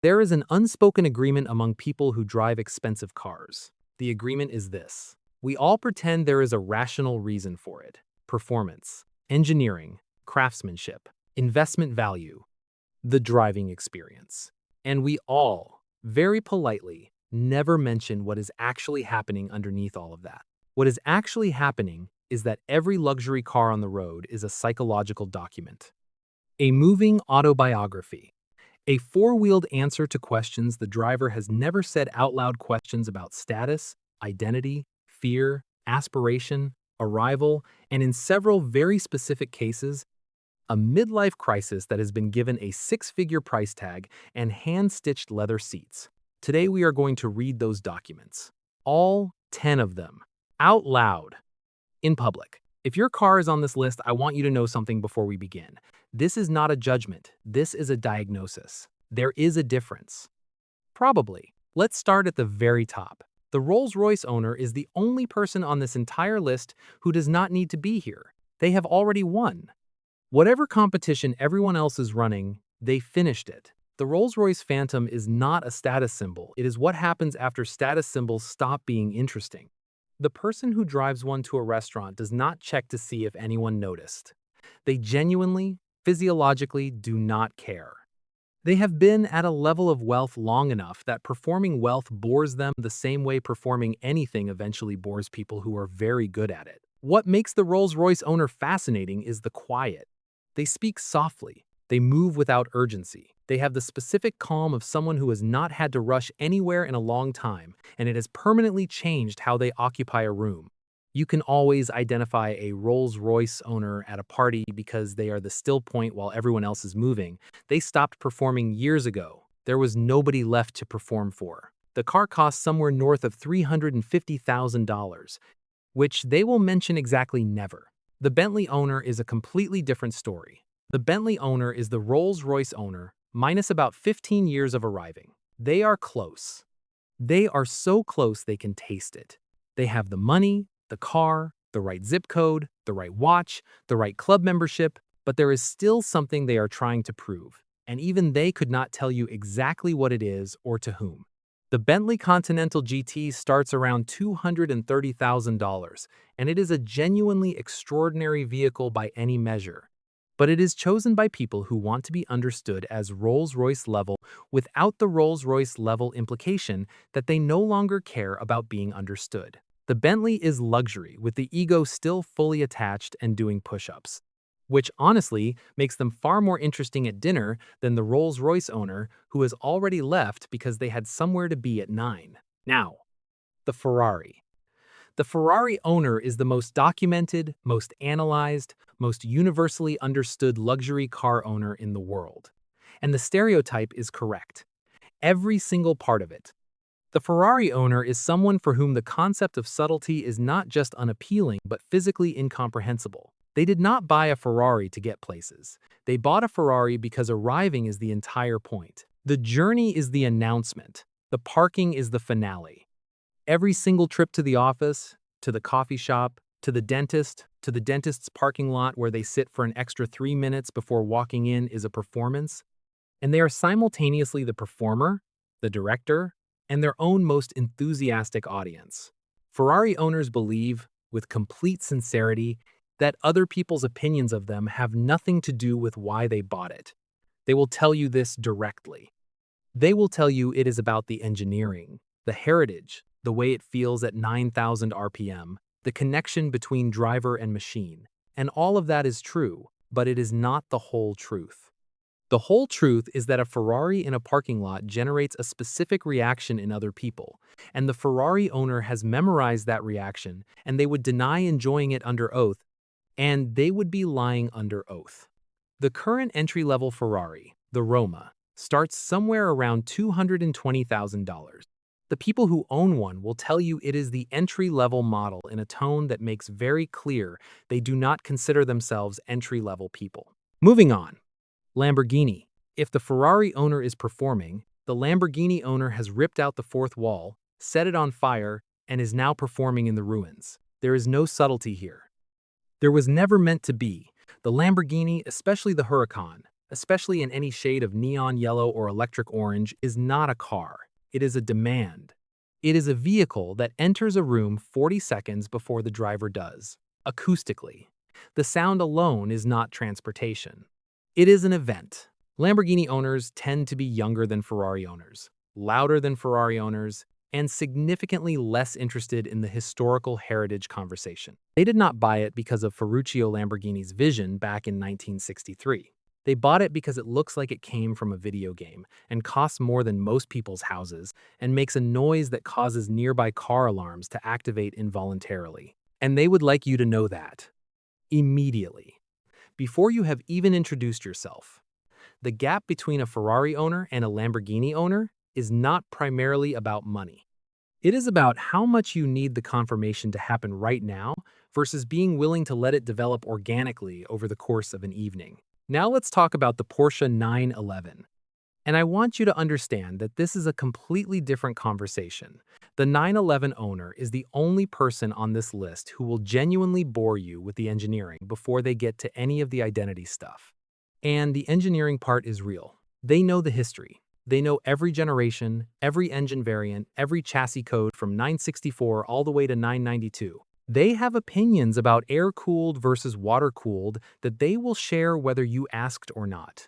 There is an unspoken agreement among people who drive expensive cars. The agreement is this: we all pretend there is a rational reason for it: performance, engineering, craftsmanship, investment value, the driving experience. And we all, very politely, never mention what is actually happening underneath all of that. What is actually happening is that every luxury car on the road is a psychological document, a moving autobiography, a four-wheeled answer to questions the driver has never said out loud, questions about status, identity, fear, aspiration, arrival, and in several very specific cases, a midlife crisis that has been given a six-figure price tag and hand-stitched leather seats. Today we are going to read those documents, all 10 of them, out loud, in public. If your car is on this list, I want you to know something before we begin. This is not a judgment. This is a diagnosis. There is a difference. Probably. Let's start at the very top. The Rolls-Royce owner is the only person on this entire list who does not need to be here. They have already won. Whatever competition everyone else is running, they finished it. The Rolls-Royce Phantom is not a status symbol. It is what happens after status symbols stop being interesting. The person who drives one to a restaurant does not check to see if anyone noticed. They genuinely, physiologically do not care. They have been at a level of wealth long enough that performing wealth bores them the same way performing anything eventually bores people who are very good at it. What makes the Rolls-Royce owner fascinating is the quiet. They speak softly. They move without urgency. They have the specific calm of someone who has not had to rush anywhere in a long time, and it has permanently changed how they occupy a room. You can always identify a Rolls-Royce owner at a party because they are the still point while everyone else is moving. They stopped performing years ago. There was nobody left to perform for. The car costs somewhere north of $350,000, which they will mention exactly never. The Bentley owner is a completely different story. The Bentley owner is the Rolls-Royce owner, minus about 15 years of arriving. They are close. They are so close they can taste it. They have the money, the car, the right zip code, the right watch, the right club membership, but there is still something they are trying to prove, and even they could not tell you exactly what it is or to whom. The Bentley Continental GT starts around $230,000, and it is a genuinely extraordinary vehicle by any measure. But it is chosen by people who want to be understood as Rolls-Royce level without the Rolls-Royce level implication that they no longer care about being understood. The Bentley is luxury with the ego still fully attached and doing push-ups, which honestly makes them far more interesting at dinner than the Rolls-Royce owner who has already left because they had somewhere to be at 9. Now, the Ferrari. The Ferrari owner is the most documented, most analyzed, most universally understood luxury car owner in the world. And the stereotype is correct. Every single part of it. The Ferrari owner is someone for whom the concept of subtlety is not just unappealing but physically incomprehensible. They did not buy a Ferrari to get places. They bought a Ferrari because arriving is the entire point. The journey is the announcement. The parking is the finale. Every single trip to the office, to the coffee shop, to the dentist's parking lot where they sit for an extra 3 minutes before walking in is a performance. And they are simultaneously the performer, the director, and their own most enthusiastic audience. Ferrari owners believe, with complete sincerity, that other people's opinions of them have nothing to do with why they bought it. They will tell you this directly. They will tell you it is about the engineering, the heritage, the way it feels at 9,000 RPM, the connection between driver and machine. And all of that is true, but it is not the whole truth. The whole truth is that a Ferrari in a parking lot generates a specific reaction in other people, and the Ferrari owner has memorized that reaction, and they would deny enjoying it under oath, and they would be lying under oath. The current entry-level Ferrari, the Roma, starts somewhere around $220,000. The people who own one will tell you it is the entry-level model in a tone that makes very clear they do not consider themselves entry-level people. Moving on. Lamborghini. If the Ferrari owner is performing, the Lamborghini owner has ripped out the fourth wall, set it on fire, and is now performing in the ruins. There is no subtlety here. There was never meant to be. The Lamborghini, especially the Huracan, especially in any shade of neon yellow or electric orange, is not a car. It is a demand. It is a vehicle that enters a room 40 seconds before the driver does, acoustically. The sound alone is not transportation. It is an event. Lamborghini owners tend to be younger than Ferrari owners, louder than Ferrari owners, and significantly less interested in the historical heritage conversation. They did not buy it because of Ferruccio Lamborghini's vision back in 1963. They bought it because it looks like it came from a video game and costs more than most people's houses and makes a noise that causes nearby car alarms to activate involuntarily. And they would like you to know that immediately, before you have even introduced yourself. The gap between a Ferrari owner and a Lamborghini owner is not primarily about money. It is about how much you need the confirmation to happen right now versus being willing to let it develop organically over the course of an evening. Now let's talk about the Porsche 911. And I want you to understand that this is a completely different conversation. The 911 owner is the only person on this list who will genuinely bore you with the engineering before they get to any of the identity stuff. And the engineering part is real. They know the history. They know every generation, every engine variant, every chassis code from 964 all the way to 992. They have opinions about air-cooled versus water-cooled that they will share whether you asked or not.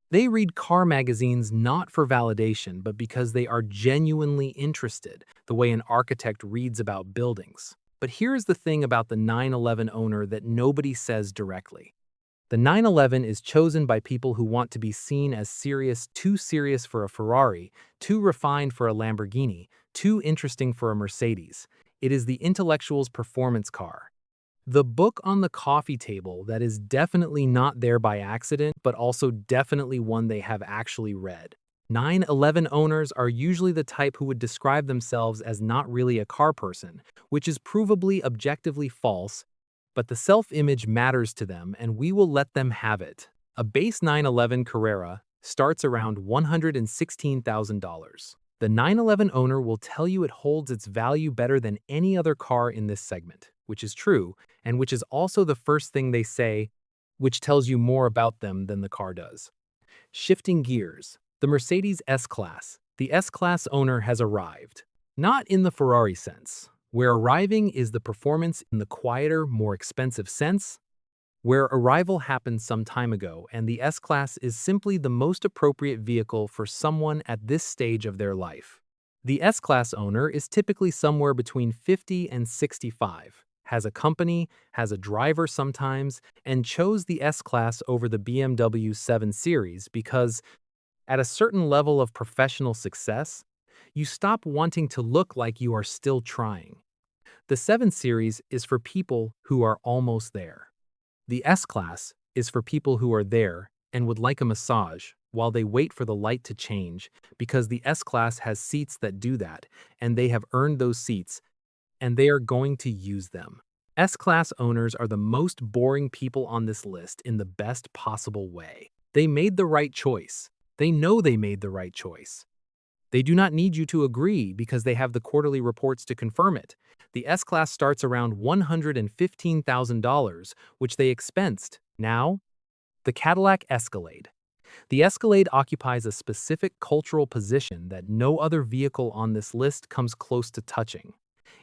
They read car magazines not for validation, but because they are genuinely interested, the way an architect reads about buildings. But here's the thing about the 911 owner that nobody says directly. The 911 is chosen by people who want to be seen as serious, too serious for a Ferrari, too refined for a Lamborghini, too interesting for a Mercedes. It is the intellectual's performance car. The book on the coffee table that is definitely not there by accident, but also definitely one they have actually read. 911 owners are usually the type who would describe themselves as not really a car person, which is provably objectively false, but the self-image matters to them and we will let them have it. A base 911 Carrera starts around $116,000. The 911 owner will tell you it holds its value better than any other car in this segment, which is true, and which is also the first thing they say, which tells you more about them than the car does. Shifting gears, the Mercedes S-Class. The S-Class owner has arrived. Not in the Ferrari sense, where arriving is the performance in the quieter, more expensive sense, where arrival happened some time ago and the S-Class is simply the most appropriate vehicle for someone at this stage of their life. The S-Class owner is typically somewhere between 50 and 65, has a company, has a driver sometimes, and chose the S-Class over the BMW 7 Series because, at a certain level of professional success, you stop wanting to look like you are still trying. The 7 Series is for people who are almost there. The S-Class is for people who are there and would like a massage while they wait for the light to change because the S-Class has seats that do that, and they have earned those seats, and they are going to use them. S-Class owners are the most boring people on this list in the best possible way. They made the right choice. They know they made the right choice. They do not need you to agree because they have the quarterly reports to confirm it. The S-Class starts around $115,000, which they expensed. Now, the Cadillac Escalade. The Escalade occupies a specific cultural position that no other vehicle on this list comes close to touching.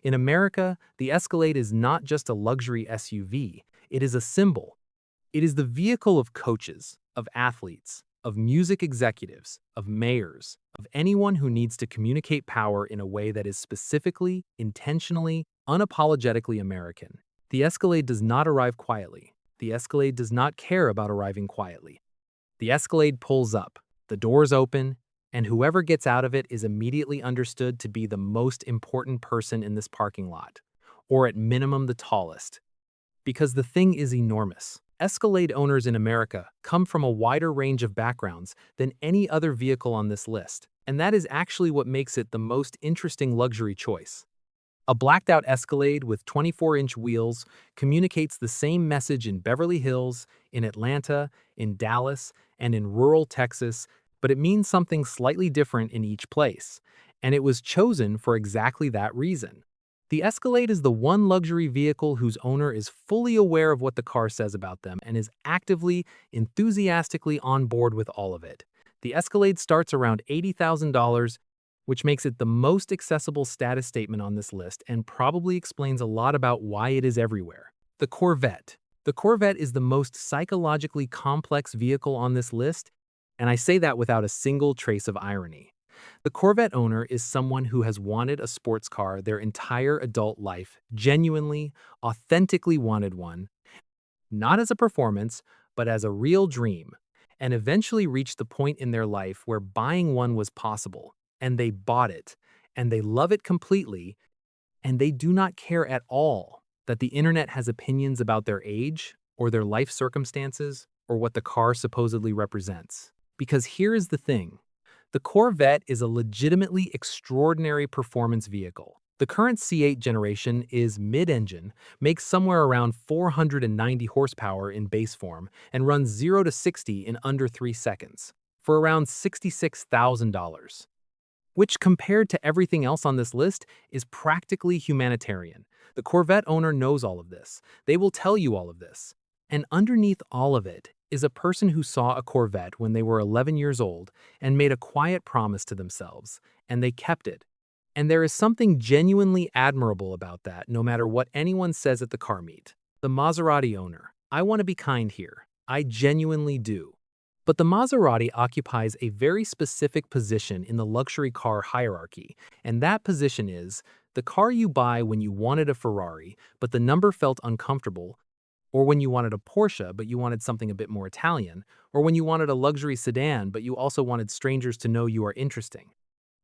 In America, the Escalade is not just a luxury SUV, it is a symbol. It is the vehicle of coaches, of athletes, of music executives, of mayors, of anyone who needs to communicate power in a way that is specifically, intentionally, unapologetically American. The Escalade does not arrive quietly. The Escalade does not care about arriving quietly. The Escalade pulls up, the doors open, and whoever gets out of it is immediately understood to be the most important person in this parking lot, or at minimum the tallest. Because the thing is enormous. Escalade owners in America come from a wider range of backgrounds than any other vehicle on this list, and that is actually what makes it the most interesting luxury choice. A blacked-out Escalade with 24-inch wheels communicates the same message in Beverly Hills, in Atlanta, in Dallas, and in rural Texas, but it means something slightly different in each place, and it was chosen for exactly that reason. The Escalade is the one luxury vehicle whose owner is fully aware of what the car says about them and is actively, enthusiastically on board with all of it. The Escalade starts around $80,000, which makes it the most accessible status statement on this list and probably explains a lot about why it is everywhere. The Corvette. The Corvette is the most psychologically complex vehicle on this list, and I say that without a single trace of irony. The Corvette owner is someone who has wanted a sports car their entire adult life, genuinely, authentically wanted one, not as a performance, but as a real dream, and eventually reached the point in their life where buying one was possible, and they bought it, and they love it completely, and they do not care at all that the internet has opinions about their age, or their life circumstances, or what the car supposedly represents. Because here is the thing. The Corvette is a legitimately extraordinary performance vehicle. The current C8 generation is mid-engine, makes somewhere around 490 horsepower in base form, and runs 0 to 60 in under 3 seconds, for around $66,000. Which, compared to everything else on this list, is practically humanitarian. The Corvette owner knows all of this. They will tell you all of this. And underneath all of it is a person who saw a Corvette when they were 11 years old and made a quiet promise to themselves, and they kept it. And there is something genuinely admirable about that, no matter what anyone says at the car meet. The Maserati owner. I want to be kind here. I genuinely do. But the Maserati occupies a very specific position in the luxury car hierarchy, and that position is the car you buy when you wanted a Ferrari, but the number felt uncomfortable, or when you wanted a Porsche but you wanted something a bit more Italian, or when you wanted a luxury sedan but you also wanted strangers to know you are interesting.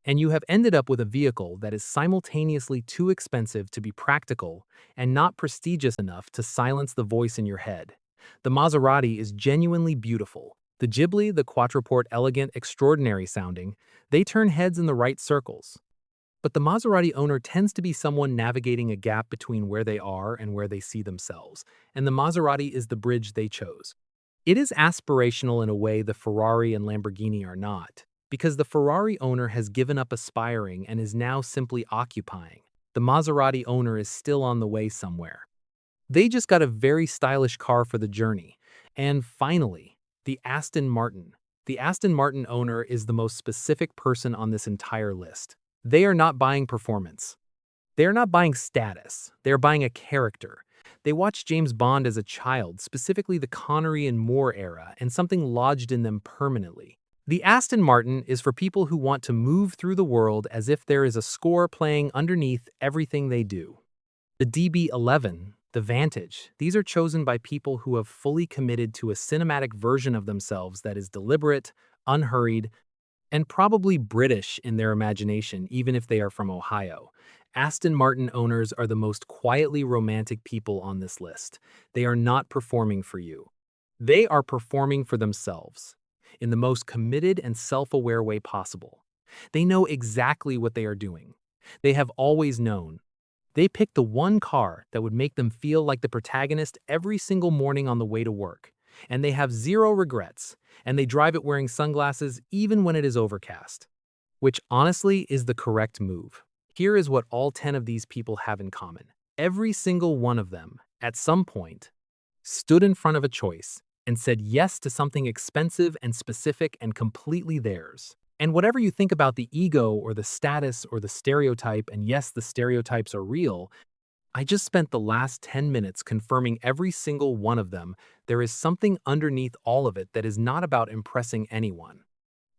And you have ended up with a vehicle that is simultaneously too expensive to be practical and not prestigious enough to silence the voice in your head. The Maserati is genuinely beautiful. The Ghibli, the quattruport elegant, extraordinary sounding, they turn heads in the right circles. But the Maserati owner tends to be someone navigating a gap between where they are and where they see themselves, and the Maserati is the bridge they chose. It is aspirational in a way the Ferrari and Lamborghini are not, because the Ferrari owner has given up aspiring and is now simply occupying. The Maserati owner is still on the way somewhere. They just got a very stylish car for the journey. And finally, the Aston Martin. The Aston Martin owner is the most specific person on this entire list. They are not buying performance. They are not buying status. They are buying a character. They watched James Bond as a child, specifically the Connery and Moore era, and something lodged in them permanently. The Aston Martin is for people who want to move through the world as if there is a score playing underneath everything they do. The DB11, the Vantage, these are chosen by people who have fully committed to a cinematic version of themselves that is deliberate, unhurried, and probably British in their imagination, even if they are from Ohio. Aston Martin owners are the most quietly romantic people on this list. They are not performing for you. They are performing for themselves in the most committed and self-aware way possible. They know exactly what they are doing. They have always known. They picked the one car that would make them feel like the protagonist every single morning on the way to work. And they have zero regrets, and they drive it wearing sunglasses even when it is overcast. Which honestly is the correct move. Here is what all 10 of these people have in common. Every single one of them, at some point, stood in front of a choice and said yes to something expensive and specific and completely theirs. And whatever you think about the ego or the status or the stereotype, and yes, the stereotypes are real, I just spent the last 10 minutes confirming every single one of them. There is something underneath all of it that is not about impressing anyone.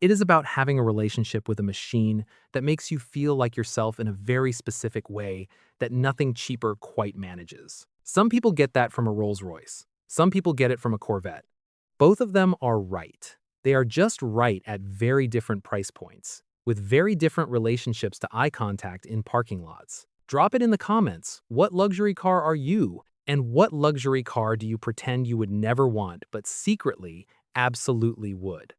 It is about having a relationship with a machine that makes you feel like yourself in a very specific way that nothing cheaper quite manages. Some people get that from a Rolls-Royce. Some people get it from a Corvette. Both of them are right. They are just right at very different price points, with very different relationships to eye contact in parking lots. Drop it in the comments. What luxury car are you? And what luxury car do you pretend you would never want but secretly absolutely would?